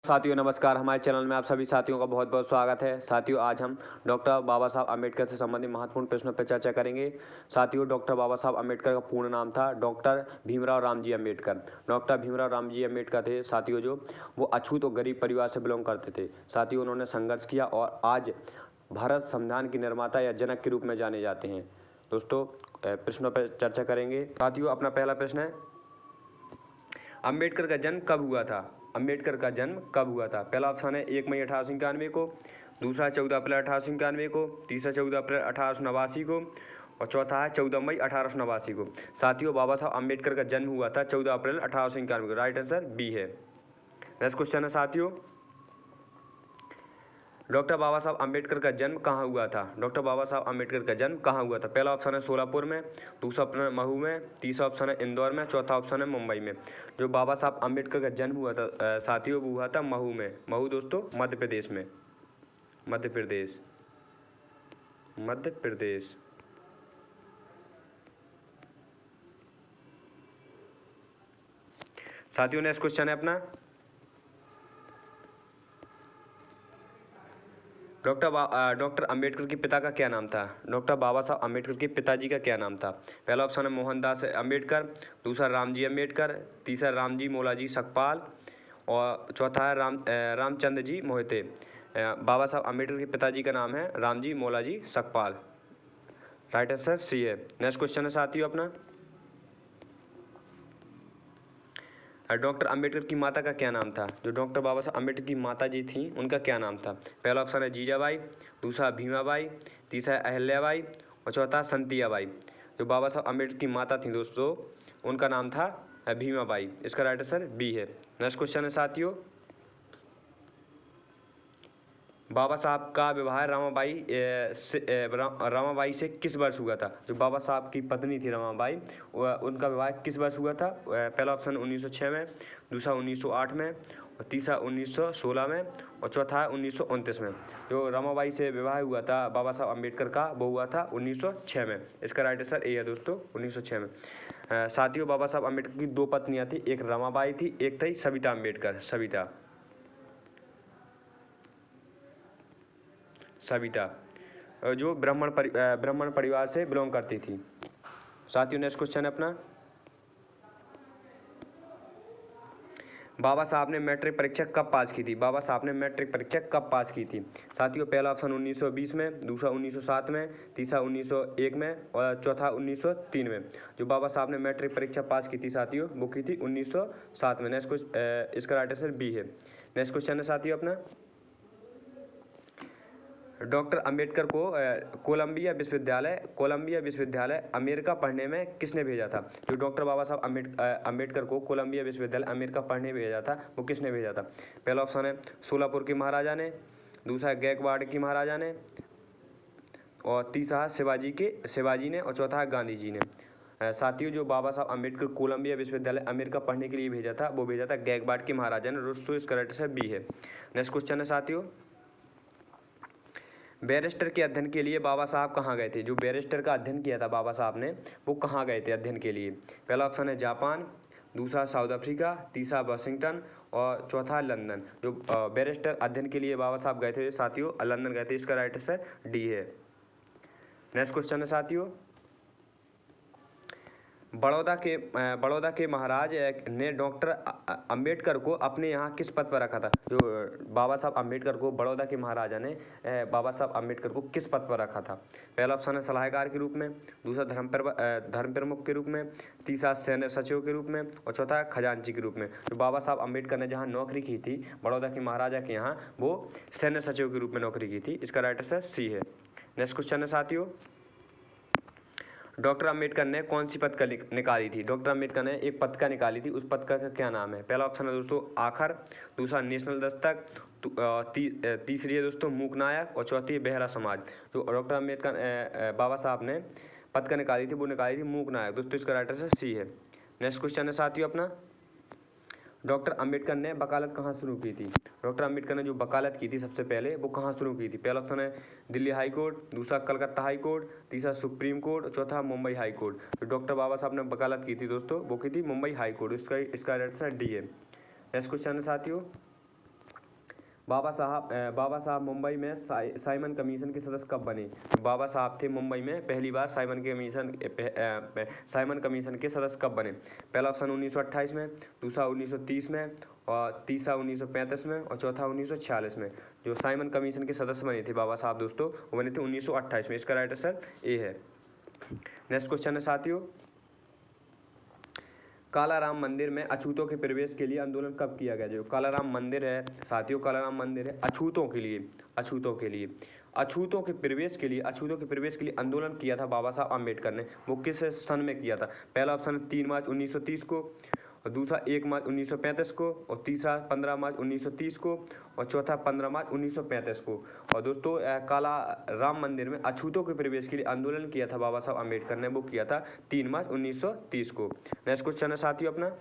साथियों नमस्कार। हमारे चैनल में आप सभी साथियों का बहुत बहुत स्वागत है। साथियों आज हम डॉक्टर बाबा साहब अम्बेडकर से संबंधित महत्वपूर्ण प्रश्नों पर चर्चा करेंगे। साथियों डॉक्टर बाबा साहब अम्बेडकर का पूर्ण नाम था डॉक्टर भीमराव रामजी अम्बेडकर। डॉक्टर भीमराव रामजी अम्बेडकर थे साथियों जो वो अछूत और गरीब परिवार से बिलोंग करते थे। साथियों उन्होंने संघर्ष किया और आज भारत संविधान के निर्माता या जनक के रूप में जाने जाते हैं। दोस्तों प्रश्नों पर चर्चा करेंगे। साथियों अपना पहला प्रश्न है, अम्बेडकर का जन्म कब हुआ था? अम्बेडकर का जन्म कब हुआ था? पहला ऑप्शन है 1 मई 1891 को, दूसरा 14 अप्रैल 1891 को, तीसरा 14 अप्रैल 1889 को और चौथा है 14 मई 1889 को। साथियों बाबा साहब अम्बेडकर का जन्म हुआ था 14 अप्रैल 1891 को। राइट आंसर बी है। नेक्स्ट क्वेश्चन है साथियों, डॉक्टर बाबा साहब अम्बेडकर का जन्म कहाँ हुआ था? डॉक्टर बाबा साहब अम्बेडकर का जन्म कहाँ हुआ था? पहला ऑप्शन है सोलापुर में, दूसरा ऑप्शन है महू में, तीसरा ऑप्शन है इंदौर में, चौथा ऑप्शन है मुंबई में। जो बाबा साहब अम्बेडकर का जन्म हुआ था साथियों वो हुआ था महू में। महू दोस्तों मध्य प्रदेश में, मध्य प्रदेश, मध्य प्रदेश। साथियों नेक्स्ट क्वेश्चन है अपना, डॉक्टर अम्बेडकर के पिता का क्या नाम था? डॉक्टर बाबा साहब अम्बेडकर के पिताजी का क्या नाम था? पहला ऑप्शन है मोहनदास अम्बेडकर, दूसरा रामजी अम्बेडकर, तीसरा रामजी मोलाजी सकपाल और चौथा है रामचंद्र जी मोहिते। बाबा साहब अम्बेडकर के पिताजी का नाम है Ramji Molaji Sakpal. Right answer c है। नेक्स्ट क्वेश्चन है साथियों अपना, डॉक्टर अम्बेडकर की माता का क्या नाम था? जो डॉक्टर बाबा साहब अम्बेडकर की माता जी थी उनका क्या नाम था? पहला ऑप्शन है जीजाबाई, दूसरा भीमाबाई, तीसरा अहल्याबाई और चौथा संतियाबाई। जो बाबा साहब अम्बेडकर की माता थी दोस्तों उनका नाम था भीमाबाई। इसका राइट आंसर बी है। नेक्स्ट क्वेश्चन है साथियों, बाबा साहब का विवाह रमाबाई से किस वर्ष हुआ था? जो बाबा साहब की पत्नी थी रमाबाई उनका विवाह किस वर्ष हुआ था? पहला ऑप्शन 1906 में, दूसरा 1908 में और तीसरा 1916 में और चौथा है 1929 में। जो रमाबाई से विवाह हुआ था बाबा साहब अम्बेडकर का वो हुआ था 1906 में। इसका राइट आंसर ए है दोस्तों 1906 में। साथियों बाबा साहब अम्बेडकर की दो पत्नियाँ थी, एक रमाबाई थी, एक थी सविता अम्बेडकर। सविता जो ब्राह्मण परिवार से बिलोंग करती थी। साथियों नेक्स्ट क्वेश्चन है अपना, बाबा साहब ने मैट्रिक परीक्षा कब पास की थी? बाबा साहब ने मैट्रिक परीक्षा कब पास की थी? साथियों पहला ऑप्शन 1920 में, दूसरा 1907 में, तीसरा 1901 में और चौथा 1903 में। जो बाबा साहब ने मैट्रिक परीक्षा पास की थी साथियों वो की थी 1907 में। नेक्स्ट इसका राइट आंसर बी है। नेक्स्ट क्वेश्चन है साथियों अपना, डॉक्टर अम्बेडकर को कोलंबिया विश्वविद्यालय अमेरिका पढ़ने में किसने भेजा था? जो डॉक्टर बाबा साहब अम्बेडकर को कोलंबिया विश्वविद्यालय अमेरिका पढ़ने भेजा था वो किसने भेजा था? पहला ऑप्शन है सोलापुर के महाराजा ने, दूसरा गायकवाड़ की महाराजा ने और तीसरा है शिवाजी ने और चौथा है गांधी जी ने। साथियों जो बाबा साहब अम्बेडकर कोलंबिया विश्वविद्यालय अमेरिका पढ़ने के लिए भेजा था वो भेजा था गायकवाड़ के महाराजा ने। दोस्तों इसका राइट आंसर बी है। नेक्स्ट क्वेश्चन है साथियों, बैरिस्टर के अध्ययन के लिए बाबा साहब कहाँ गए थे? जो बैरिस्टर का अध्ययन किया था बाबा साहब ने वो कहाँ गए थे अध्ययन के लिए? पहला ऑप्शन है जापान, दूसरा साउथ अफ्रीका, तीसरा वाशिंगटन और चौथा लंदन। जो बैरिस्टर अध्ययन के लिए बाबा साहब गए थे साथियों लंदन गए थे। इसका राइट आंसर डी है। नेक्स्ट क्वेश्चन है साथियों, बड़ौदा के महाराज ने डॉक्टर अम्बेडकर को अपने यहाँ किस पद पर रखा था? जो बाबा साहब अम्बेडकर को बड़ौदा के महाराजा ने बाबा साहब अम्बेडकर को किस पद पर रखा था? पहला ऑप्शन है सलाहकार के रूप में, दूसरा धर्म प्रमुख के रूप में, तीसरा सैन्य सचिव के रूप में और चौथा खजांची के रूप में। जो बाबा साहब अम्बेडकर ने जहाँ नौकरी की थी बड़ौदा के महाराजा के यहाँ वो सैन्य सचिव के रूप में नौकरी की थी। इसका राइट आंसर सी है। नेक्स्ट क्वेश्चन है साथियों, डॉक्टर अम्बेडकर ने कौन सी पत्रिका निकाली थी? डॉक्टर अम्बेडकर ने एक पत्रिका निकाली थी, उस पत्रिका का क्या नाम है? पहला ऑप्शन है दोस्तों आखर, दूसरा नेशनल दस्तक, तीसरी है दोस्तों मूक नायक और चौथी है बेहरा समाज। जो डॉक्टर अम्बेडकर बाबा साहब ने पत्रिका निकाली थी वो निकाली थी मूक नायक। दोस्तों इसका राइट आंसर सी है। नेक्स्ट क्वेश्चन है साथियों अपना, डॉक्टर अम्बेडकर ने वकालत कहाँ शुरू की थी? डॉक्टर अम्बेडकर ने जो वकालत की थी सबसे पहले वो कहाँ शुरू की थी? पहला ऑप्शन है दिल्ली हाई कोर्ट, दूसरा कलकत्ता हाई कोर्ट, तीसरा सुप्रीम कोर्ट, चौथा मुंबई हाई कोर्ट। जो डॉक्टर बाबा साहब ने वकालत की थी दोस्तों वो की थी मुंबई हाई कोर्ट। इसका राइट आंसर डी है। नेक्स्ट क्वेश्चन है साथियों, बाबा साहब मुंबई में साइमन कमीशन के सदस्य कब बने? बाबा साहब थे मुंबई में पहली बार साइमन कमीशन के सदस्य कब बने? पहला ऑप्शन 1928 में, दूसरा 1930 में, और तीसरा 1935 में, और चौथा 1946 में। जो साइमन कमीशन के सदस्य बने थे बाबा साहब दोस्तों, वो बने थे 1928 में। इसका राइट आंसर ए है। नेक्स्ट क्वेश्चन है साथियों, कालाराम मंदिर में अछूतों के प्रवेश के लिए आंदोलन कब किया गया? जो कालाराम मंदिर है साथियों, कालाराम मंदिर है अछूतों के लिए अछूतों के प्रवेश के लिए आंदोलन किया था बाबा साहब अम्बेडकर ने। वो किस सन में किया था? पहला ऑप्शन 3 मार्च 1930 को, और दूसरा 1 मार्च 1935 को, और तीसरा 15 मार्च 1930 को, और चौथा 15 मार्च 1935 को। और दोस्तों काला राम मंदिर में अछूतों के प्रवेश के लिए आंदोलन किया था बाबा साहब अम्बेडकर ने, वो किया था 3 मार्च 1930 को। नेक्स्ट क्वेश्चन है साथियों अपना,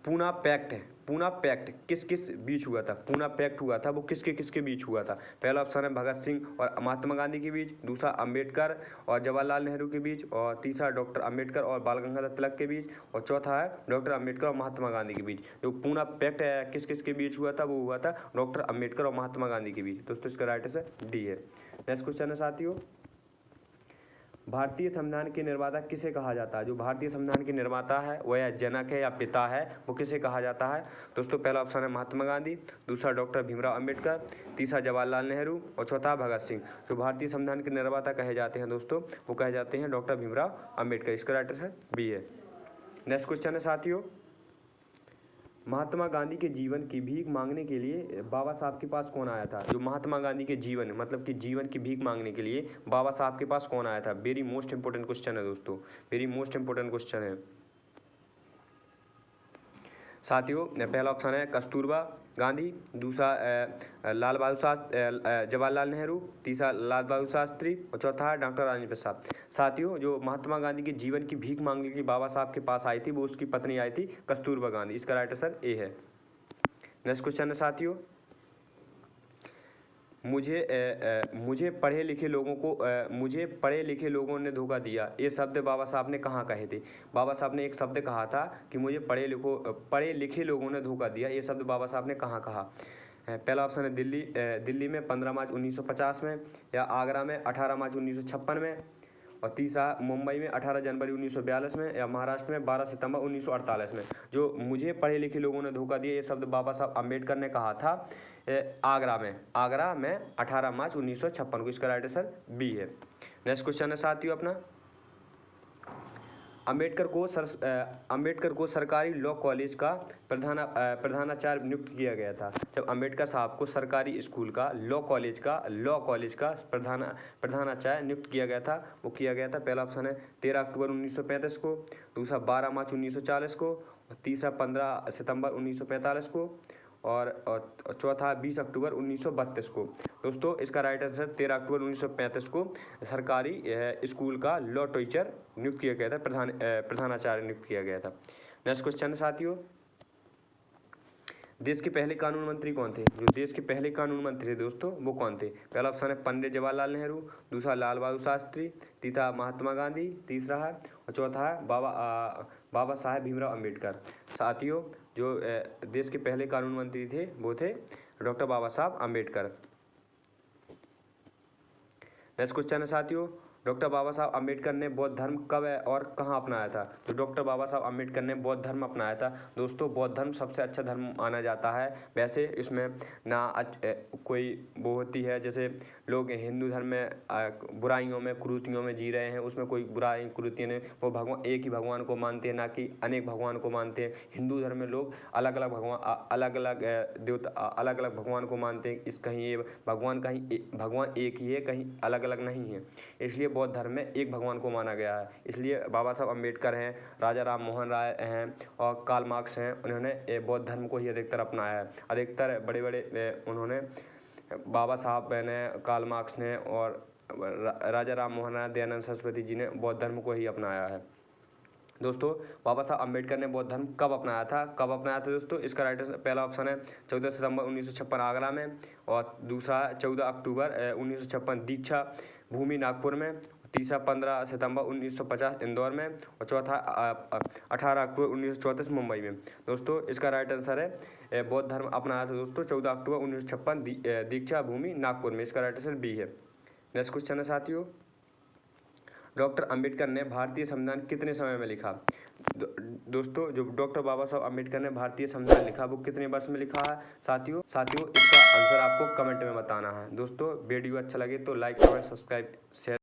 पूना पैक्ट किस किस बीच हुआ था? पूना पैक्ट हुआ था वो किसके किसके बीच हुआ था? पहला ऑप्शन है भगत सिंह और महात्मा गांधी के बीच, दूसरा अंबेडकर और जवाहरलाल नेहरू के बीच, और तीसरा डॉक्टर अंबेडकर और बाल गंगाधर तिलक के बीच, और चौथा है डॉक्टर अंबेडकर और महात्मा गांधी के बीच। जो पूना पैक्ट किस किस के बीच हुआ था? वो हुआ था डॉक्टर अंबेडकर और महात्मा गांधी के बीच। दोस्तों इसका राइट आंसर डी है। नेक्स्ट क्वेश्चन है साथियों, भारतीय संविधान के निर्माता किसे कहा जाता है? जो भारतीय संविधान के निर्माता है वो या जनक है या पिता है, वो किसे कहा जाता है? दोस्तों पहला ऑप्शन है महात्मा गांधी, दूसरा डॉक्टर भीमराव अंबेडकर, तीसरा जवाहरलाल नेहरू, और चौथा भगत सिंह। जो भारतीय संविधान के निर्माता कहे जाते हैं दोस्तों, वो कहे जाते हैं डॉक्टर भीमराव अंबेडकर। इसका राइट आंसर बी है। नेक्स्ट क्वेश्चन है साथियों, महात्मा गांधी के जीवन की भीख मांगने के लिए बाबा साहब के पास कौन आया था? जो महात्मा गांधी के जीवन मतलब कि जीवन की भीख मांगने के लिए बाबा साहब के पास कौन आया था? वेरी मोस्ट इंपोर्टेंट क्वेश्चन है दोस्तों, वेरी मोस्ट इंपोर्टेंट क्वेश्चन है साथियों। पहला ऑप्शन है कस्तूरबा गांधी, दूसरा जवाहरलाल नेहरू, तीसरा लाल बहादुर शास्त्री, और चौथा है डॉक्टर राजेंद्र प्रसाद। साथियों जो महात्मा गांधी के जीवन की भीख मांगने के लिए बाबा साहब के पास आई थी, वो उसकी पत्नी आई थी कस्तूरबा गांधी। इसका राइट आंसर ए है। नेक्स्ट क्वेश्चन है साथियों, मुझे पढ़े लिखे लोगों ने धोखा दिया, ये शब्द बाबा साहब ने कहाँ कहे थे? बाबा साहब ने एक शब्द कहा था कि मुझे पढ़े लिखे लोगों ने धोखा दिया, ये शब्द बाबा साहब ने कहाँ कहा? पहला ऑप्शन है दिल्ली में 15 मार्च 1950 में, या आगरा में 18 मार्च 1956 में, और तीसरा मुंबई में 18 जनवरी 1942 में, या महाराष्ट्र में 12 सितंबर 1948 में। जो मुझे पढ़े लिखे लोगों ने धोखा दिया, ये शब्द बाबा साहब अम्बेडकर ने कहा था आगरा में 18 मार्च 1956 को। इसका राइट आंसर बी है। नेक्स्ट क्वेश्चन है साथियों अपना, अंबेडकर को सरकारी लॉ कॉलेज का प्रधानाचार्य नियुक्त किया गया था। जब अंबेडकर साहब को सरकारी स्कूल का लॉ कॉलेज का प्रधानाचार्य नियुक्त किया गया था, वो किया गया था पहला ऑप्शन है 13 अक्टूबर 1935 को, दूसरा 12 मार्च 1940 को, और तीसरा 15 सितंबर 1945 को, और चौथा 20 अक्टूबर 1932 को। दोस्तों इसका राइट आंसर 13 अक्टूबर 1935 को सरकारी स्कूल का लॉ टीचर नियुक्त किया गया था, प्रधानाचार्य नियुक्त किया गया था। नेक्स्ट क्वेश्चन है साथियों, देश के पहले कानून मंत्री कौन थे? जो देश के पहले कानून मंत्री थे दोस्तों, वो कौन थे? पहला ऑप्शन है पंडित जवाहरलाल नेहरू, दूसरा लाल बहादुर शास्त्री, तीसरा महात्मा गांधी, तीसरा है, और चौथा है बाबा साहेब भीमराव अंबेडकर। साथियों जो देश के पहले कानून मंत्री थे वो थे डॉक्टर बाबा साहब अंबेडकर। नेक्स्ट क्वेश्चन है साथियों, डॉक्टर बाबा साहब अंबेडकर ने बौद्ध धर्म कब और कहाँ अपनाया था? तो डॉक्टर बाबा साहब अंबेडकर ने बौद्ध धर्म अपनाया था। दोस्तों बौद्ध धर्म सबसे अच्छा धर्म माना जाता है। वैसे इसमें ना कोई वो होती है, जैसे लोग हिंदू धर्म में बुराइयों में कुरीतियों में जी रहे हैं, उसमें कोई बुराई कुरीतियाँ नहीं, वो एक ही भगवान को मानते हैं, ना कि अनेक भगवान को मानते हैं। हिंदू धर्म में लोग अलग अलग देवता अलग अलग भगवान को मानते हैं। कहीं ये भगवान एक ही है, कहीं अलग अलग नहीं है। इसलिए बौद्ध धर्म में एक भगवान को माना गया है। इसलिए बाबा साहब अंबेडकर हैं, राजा राम मोहन राय हैं, और कार्ल मार्क्स हैं, उन्होंने बौद्ध धर्म को ही अधिकतर अपनाया है। अधिकतर बड़े बड़े उन्होंने बाबा साहब ने, कार्ल मार्क्स ने, और राजा राम मोहन राय, दयानंद सरस्वती जी ने बौद्ध धर्म को ही अपनाया है। दोस्तों बाबा साहब अंबेडकर ने बौद्ध धर्म कब अपनाया था दोस्तों? इसका राइट पहला ऑप्शन है 14 सितंबर 1956 आगरा में, और दूसरा 14 अक्टूबर 1956 दीक्षा भूमि नागपुर में, तीसरा 15 सितंबर 1950 इंदौर में, और चौथा 18 अक्टूबर 1934 मुंबई में। दोस्तों इसका राइट आंसर है बौद्ध धर्म अपनाया था दोस्तों 14 अक्टूबर 1956 दीक्षा भूमि नागपुर में। इसका राइट आंसर बी है। नेक्स्ट क्वेश्चन है साथियों, डॉक्टर अंबेडकर ने भारतीय संविधान कितने समय में लिखा? दोस्तों जो डॉक्टर बाबा साहब अंबेडकर ने भारतीय संविधान लिखा वो कितने वर्ष में लिखा है साथियों इसका आंसर आपको कमेंट में बताना है। दोस्तों वीडियो अच्छा लगे तो लाइक कमेंट सब्सक्राइब शेयर